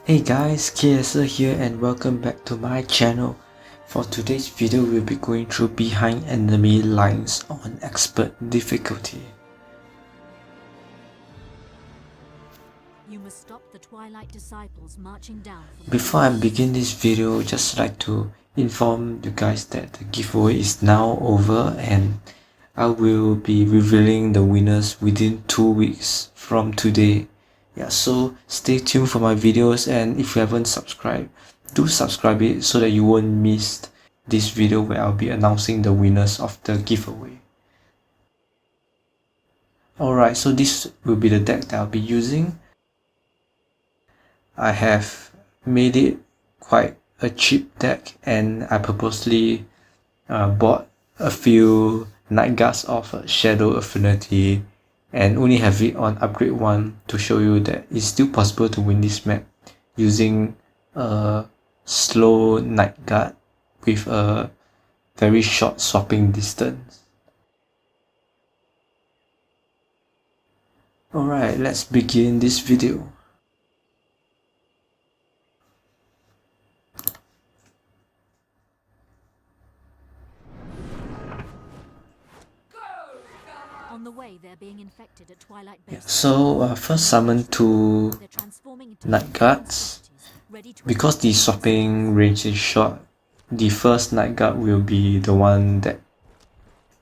Hey guys, KSR here and welcome back to my channel. For today's video, we'll be going through behind enemy lines on expert difficulty. You must stop the Twilight disciples marching down. Before I begin this video, just like to inform you guys that the giveaway is now over and I will be revealing the winners within 2 weeks from today. Yeah, so stay tuned for my videos, and if you haven't subscribed, do subscribe it so that you won't miss this video where I'll be announcing the winners of the giveaway. Alright, so this will be the deck that I'll be using. I have made it quite a cheap deck and I purposely bought a few Nightguards of Shadow Affinity and only have it on upgrade 1 to show you that it's still possible to win this map using a slow Nightguard with a very short swapping distance. Alright, let's begin this video. On the way, they're being infected at Twilight Base. So first summon 2 Nightguards. Because the swapping range is short, the first Nightguard will be the one that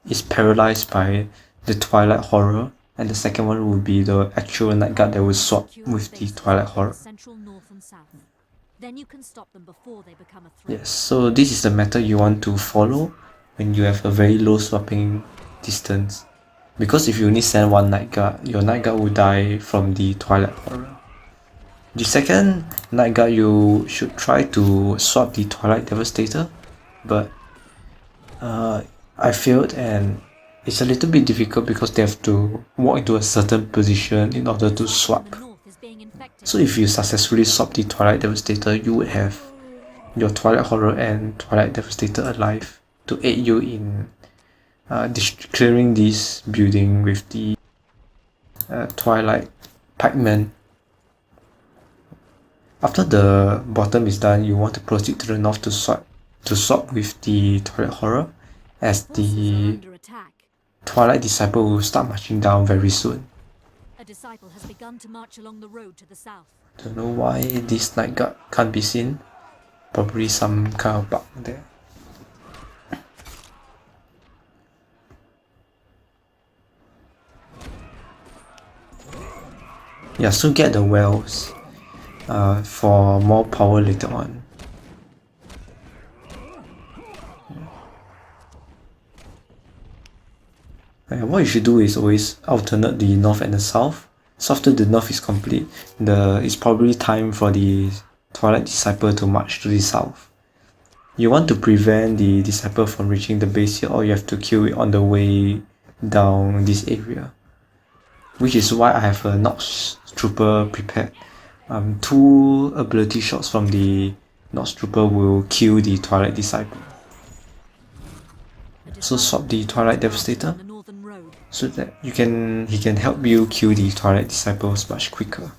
is paralyzed by the Twilight Horror, and the second one will be the actual Nightguard that will swap with the Twilight Horror. Then you can stop them before they become a threat. Yes, so this is the method you want to follow when you have a very low swapping distance. Because if you only send one Nightguard, your Nightguard will die from the Twilight Horror. The second Nightguard, you should try to swap the Twilight Devastator, but I failed and it's a little bit difficult because they have to walk into a certain position in order to swap. So if you successfully swap the Twilight Devastator, you would have your Twilight Horror and Twilight Devastator alive to aid you in clearing this building with the Twilight Pikeman. After the bottom is done, you want to proceed to the north to swap with the Twilight Horror, as the Twilight Disciple will start marching down very soon. A disciple has begun to march along the road to the south. Don't know why this Nightguard can't be seen. Probably some kind of bug there. Yeah, so get the wells for more power later on. What you should do is always alternate the north and the south. So after the north is complete, it's probably time for the Twilight Disciple to march to the south. You want to prevent the Disciple from reaching the base here, or you have to kill it on the way down this area. Which is why I have a Nox Trooper prepared. 2 ability shots from the Nox Trooper will kill the Twilight Disciple. So swap the Twilight Devastator so that he can help you kill the Twilight Disciples much quicker.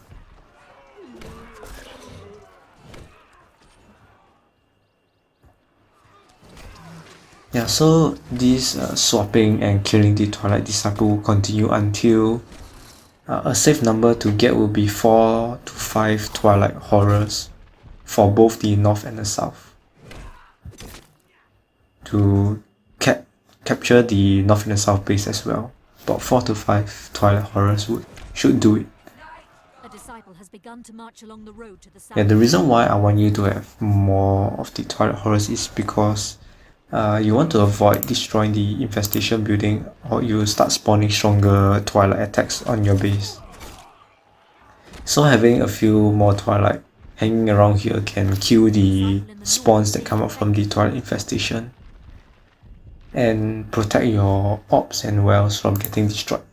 Yeah, so this swapping and killing the Twilight Disciple will continue until a safe number to get will be 4 to 5 Twilight Horrors for both the north and the south. To capture the north and the south base as well. About 4 to 5 Twilight Horrors should do it. A disciple has begun to march along the road to the south. Yeah, the reason why I want you to have more of the Twilight Horrors is because you want to avoid destroying the infestation building, or you start spawning stronger Twilight attacks on your base. So having a few more Twilight hanging around here can kill the spawns that come out from the Twilight infestation and protect your orbs and wells from getting destroyed.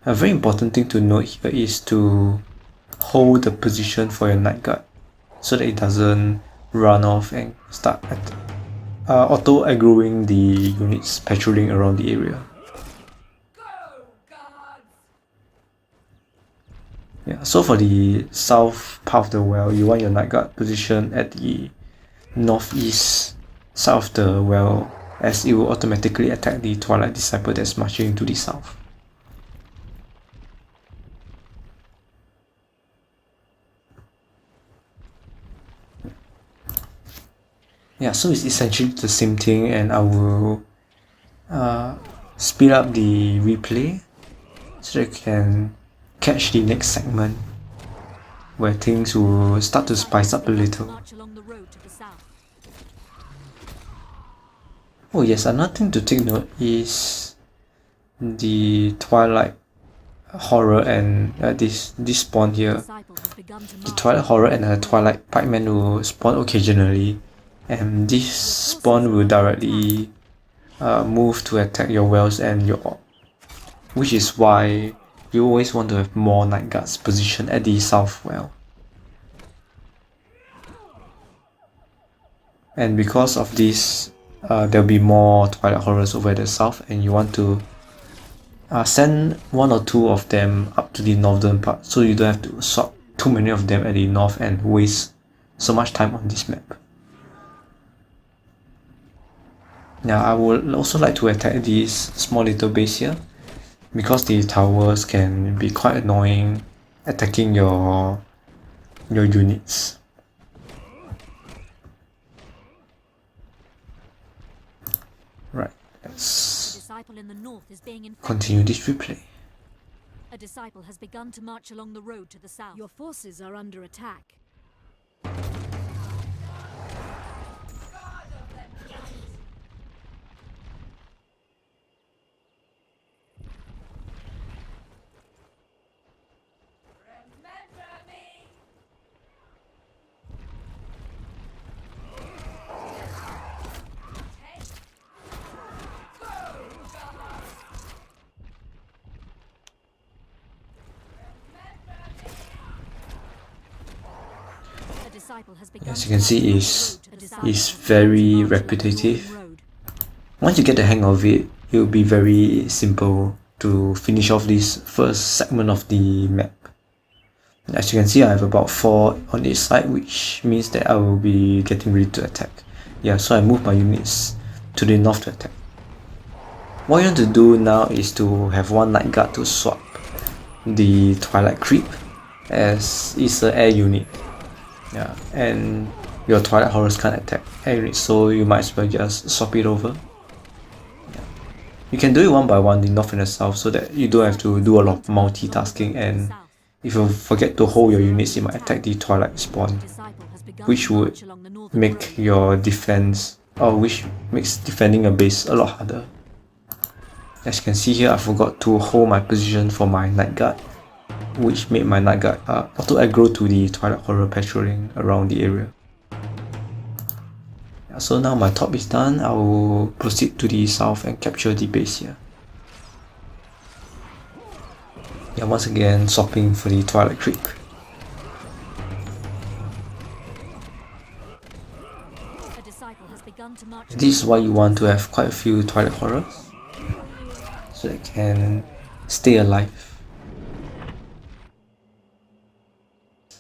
A very important thing to note here is to hold the position for your Nightguard so that it doesn't run off and start auto-aggroing the units patrolling around the area. Yeah, so for the south part of the well, you want your Nightguard positioned at the northeast side of the well, as it will automatically attack the Twilight Disciple that's marching to the south. Yeah, so it's essentially the same thing, and I will speed up the replay so that I can catch the next segment where things will start to spice up a little. Oh yes, another thing to take note is the Twilight Horror and this spawn here. The Twilight Horror and the Twilight Pikeman will spawn occasionally, and this spawn will directly move to attack your wells and your orb, which is why you always want to have more Nightguards positioned at the south well. And because of this, there'll be more Twilight Horrors over the south, and you want to send one or two of them up to the northern part, so you don't have to swap too many of them at the north and waste so much time on this map. Now I would also like to attack this small little base here, because the towers can be quite annoying attacking your units. Right, let's continue this replay. A disciple has begun to march along the road to the south. Your forces are under attack. As you can see, is very repetitive. Once you get the hang of it, it will be very simple to finish off this first segment of the map. As you can see, I have about 4 on each side, which means that I will be getting ready to attack. Yeah, so I move my units to the north to attack. What you want to do now is to have one Nightguard to swap the Twilight Creep, as it's an air unit. Yeah, and your Twilight Horrors can't attack air units, so you might as well just swap it over. Yeah. You can do it one by one, the north and the south, so that you don't have to do a lot of multitasking, and if you forget to hold your units, you might attack the Twilight spawn, which would make your defense, or which makes defending a base a lot harder. As you can see here, I forgot to hold my position for my Nightguard, which made my Nightguard auto aggro to the Twilight Horror patrolling around the area. Yeah, so now my top is done, I will proceed to the south and capture the base here. Yeah, once again swapping for the Twilight Creep. This is why you want to have quite a few Twilight Horrors, so they can stay alive.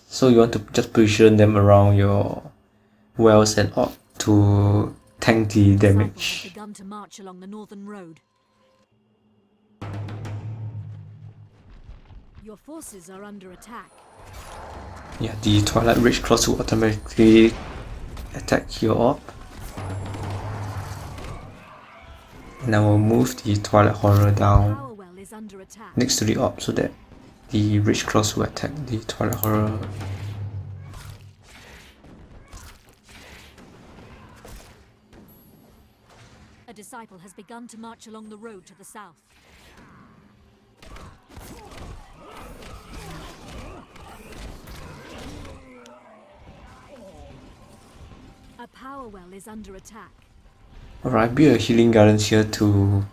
So you want to just position them around your wells and orb to tank the damage. Your forces are under attack. Yeah, the Twilight Rage Claws will automatically attack your orb. And I will move the Twilight Horror down next to the orb so that the Rage Claws will attack the Twilight Horror. A disciple has begun to march along the road to the south. A power well is under attack. Alright, build a healing gardens here to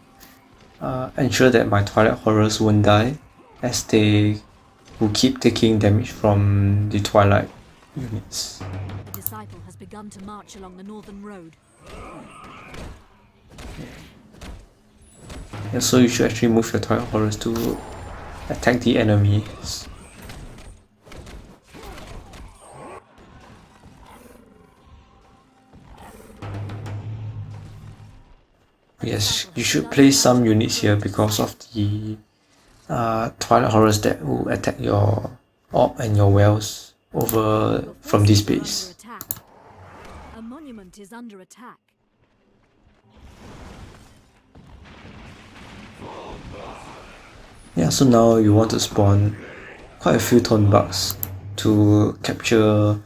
ensure that my Twilight Horrors won't die, as they will keep taking damage from the Twilight units. A disciple has begun to march along the northern road. Yeah, so you should actually move your Twilight Horrors to attack the enemies. Yes, you should place some units here because of the Twilight horrors that will attack your orb and your wells over from this base. A monument is under attack. Yeah, so now you want to spawn quite a few Thornbarks to capture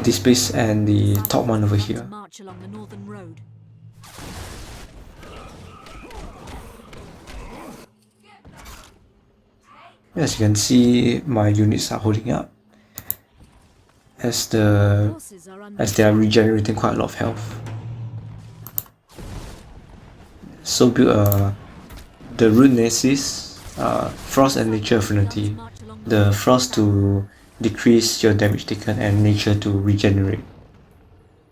this base and the top one over here. March along the northern road. As you can see, my units are holding up as they are regenerating quite a lot of health. So build the root Nexus, Frost and Nature Affinity. The Frost to decrease your damage taken and Nature to regenerate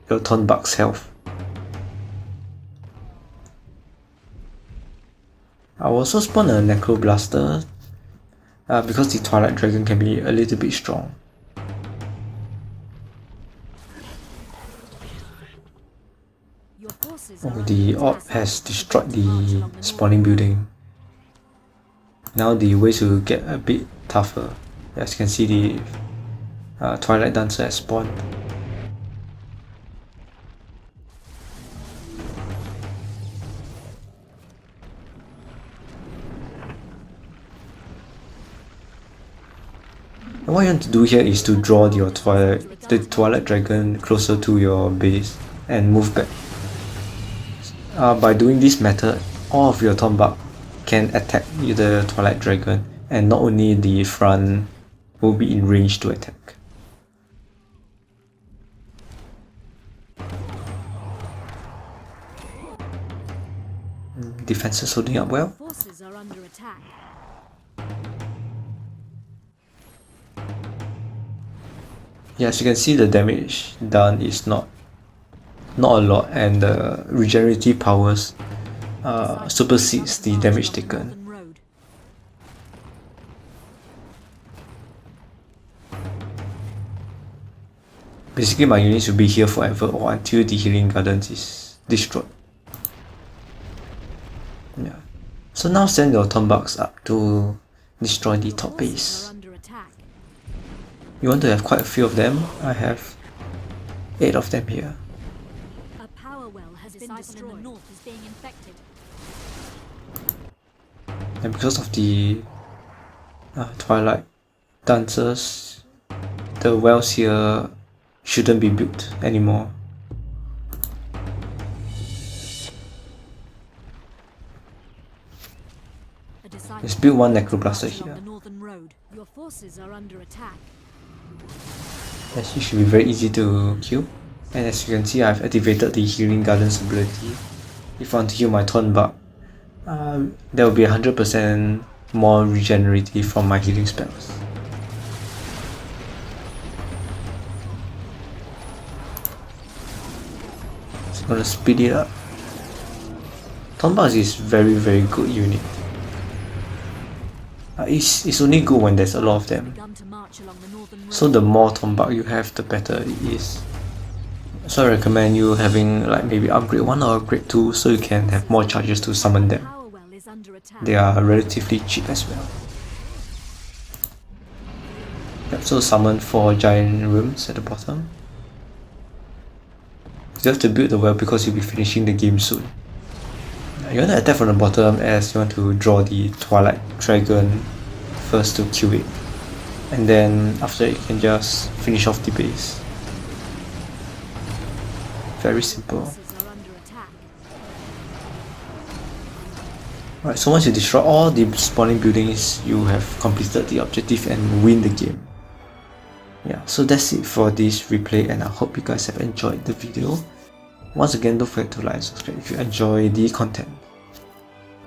your Thornbark's health. I will also spawn a Necroblaster because the Twilight Dragon can be a little bit strong. Oh, the orb has destroyed the spawning building. Now the ways will get a bit tougher. As you can see, the Twilight Dancer has spawned. And what you want to do here is to draw the Twilight Dragon closer to your base and move back. By doing this method, all of your Thornbark can attack the Twilight Dragon, and not only the front will be in range to attack. Defenses holding up well. Forces are under attack. Yeah, as you can see, the damage done is not a lot, and the regenerative powers supersedes the damage taken. Basically, my units will be here forever or until the healing gardens is destroyed. Yeah. So now send your Thornbarks up to destroy the top base. You want to have quite a few of them. I have 8 of them here. A power well has been destroyed. In the north is being infected. And because of the Twilight Dancers, the wells here shouldn't be built anymore. Let's build one Necroblaster here. Your forces are under attack. Actually, should be very easy to kill. And as you can see, I've activated the Healing Gardens ability. If I want to heal my Thornbark, there will be 100% more regenerative from my healing spells. So I'm gonna speed it up. Thornbark is very good unit. It's only good when there's a lot of them. So the more Thornbark you have, the better it is. So I recommend you having like maybe upgrade 1 or upgrade 2 so you can have more charges to summon them. They are relatively cheap as well. Yep, so summon 4 giant rooms at the bottom. You have to build the well because you'll be finishing the game soon. You want to attack from the bottom as you want to draw the Twilight Dragon first to kill it. And then after you can just finish off the base. Very simple. Alright, so once you destroy all the spawning buildings, you have completed the objective and win the game. Yeah, so that's it for this replay, and I hope you guys have enjoyed the video. Once again, don't forget to like and subscribe if you enjoy the content.